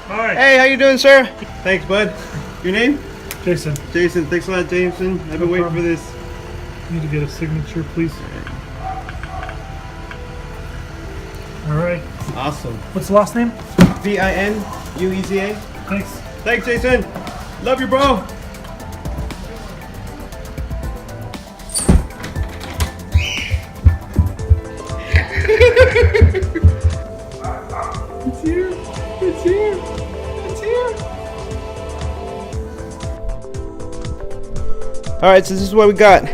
Hi. Hey, how you doing, sir? Thanks, bud. Your name? Jason. Jason. Thanks a lot, Jason. I've been waiting for this. Need to get a signature, please. All right. Awesome. What's the last name? Vinueza. Thanks. Thanks, Jason. Love you, bro. It's here. It's here. It's here. All right, so this is what we got.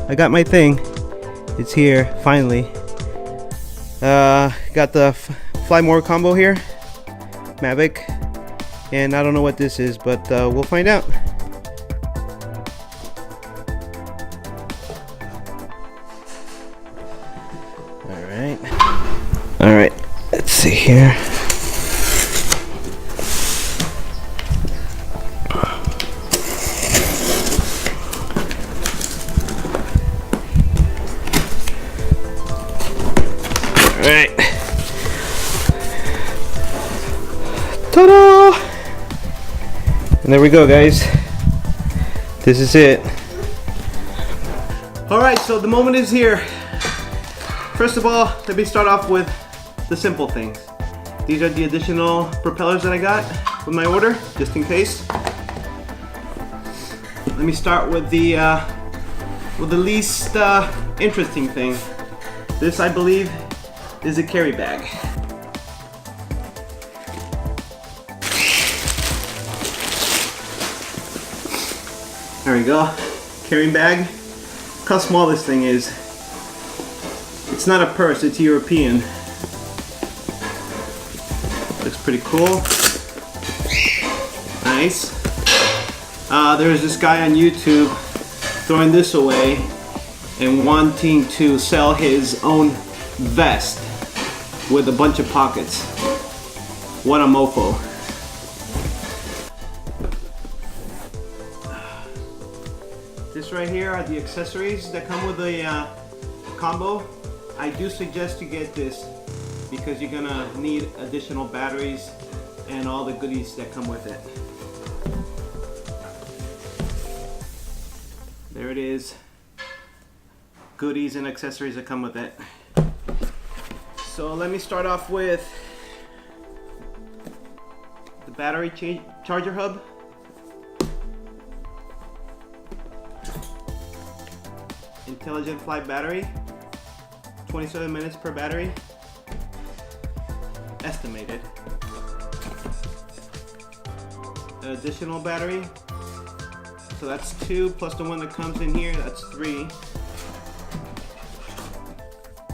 I got my thing. It's here finally. Got the FlyMore combo here, Mavic, and I don't know what this is, but we'll find out. All right. Let's see here. Alright. Ta-da! And there we go, guys. This is it. Alright, so the moment is here. First of all, let me start off with the simple things. These are the additional propellers that I got with my order, just in case. Let me start with the least interesting thing. This, I believe, is a carry bag. There we go. Carrying bag. Look how small this thing is. It's not a purse, it's European. Looks pretty cool. Nice. There's this guy on YouTube throwing this away and wanting to sell his own vest with a bunch of pockets. What a mofo. This right here are the accessories that come with the combo. I do suggest you get this because you're gonna need additional batteries and all the goodies that come with it. There it is. Goodies and accessories that come with it. So let me start off with the battery charger hub. Intelligent Flight battery. 27 minutes per battery. Estimated. An additional battery. So that's 2 plus the one that comes in here, that's 3.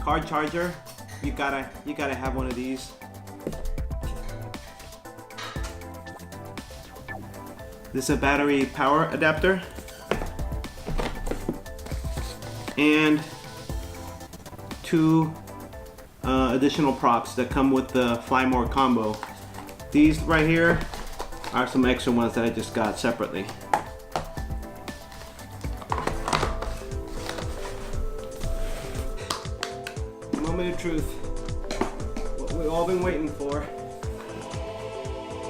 Car charger. You gotta have one of these. This is a battery power adapter. And 2 additional props that come with the FlyMore combo. These right here are some extra ones that I just got separately. Moment of truth. What we've all been waiting for.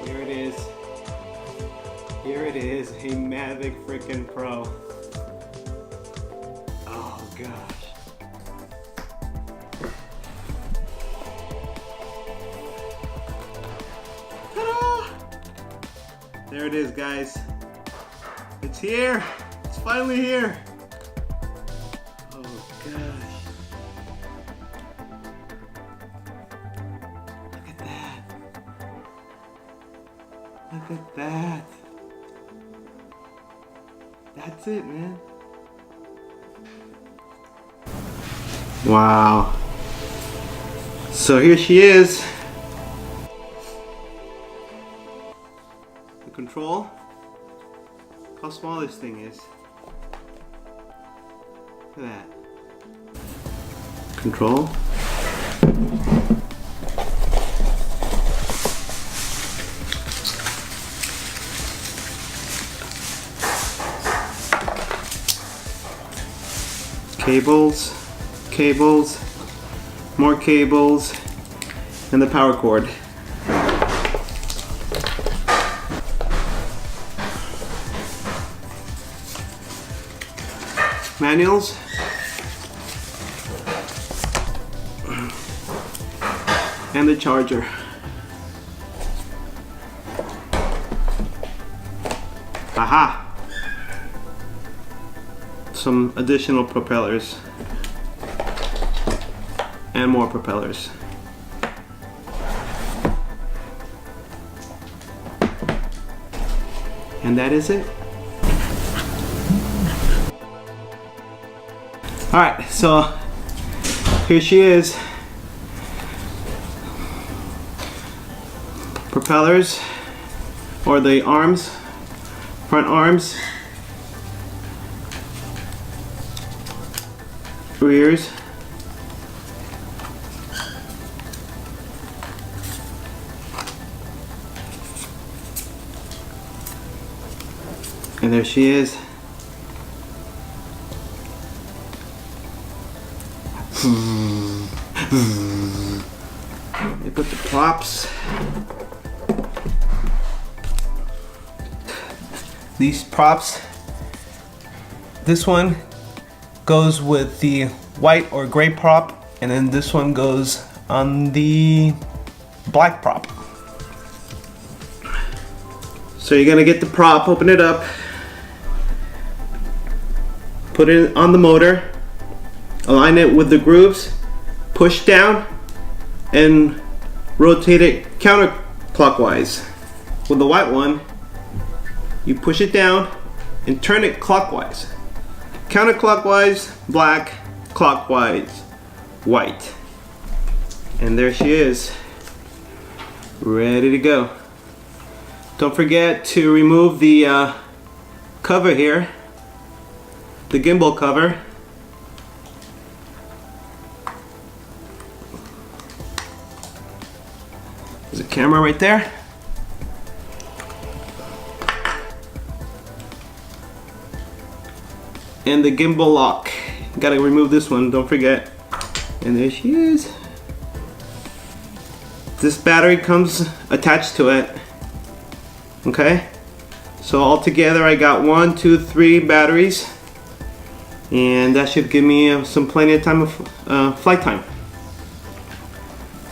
Here it is. Here it is, a Mavic freaking Pro. Oh gosh. There it is, guys. It's here. It's finally here. Oh gosh. Look at that. Look at that. That's it, man. Wow. So here she is. Control. Look how small this thing is. Look at that. Control. Cables, cables, more cables, and the power cord. manuals. And the charger. Aha! Some additional propellers. And more propellers. And that is it. Alright, so here she is. Propellers, or the arms, front arms, rears, and there she is. They put the props. These props, this one goes with the white or gray prop, and then this one goes on the black prop. So you're gonna get the prop, open it up, put it on the motor, align it with the grooves, push down, and rotate it counterclockwise. With the white one, you push it down and turn it clockwise. Counterclockwise, black, clockwise, white. And there she is, ready to go. Don't forget to remove the cover here, the gimbal cover. There's a camera right there. And the gimbal lock. Gotta remove this one, don't forget. And there she is. This battery comes attached to it. Okay? So altogether I got 1, 2, 3 batteries. And that should give me some plenty of time of flight time.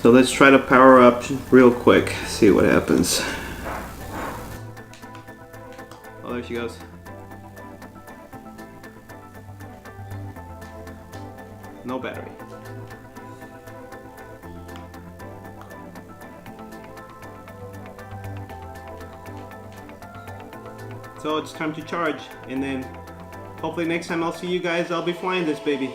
So let's try to power up real quick, see what happens. Oh, there she goes. No battery. So it's time to charge, and then hopefully next time I'll see you guys, I'll be flying this baby.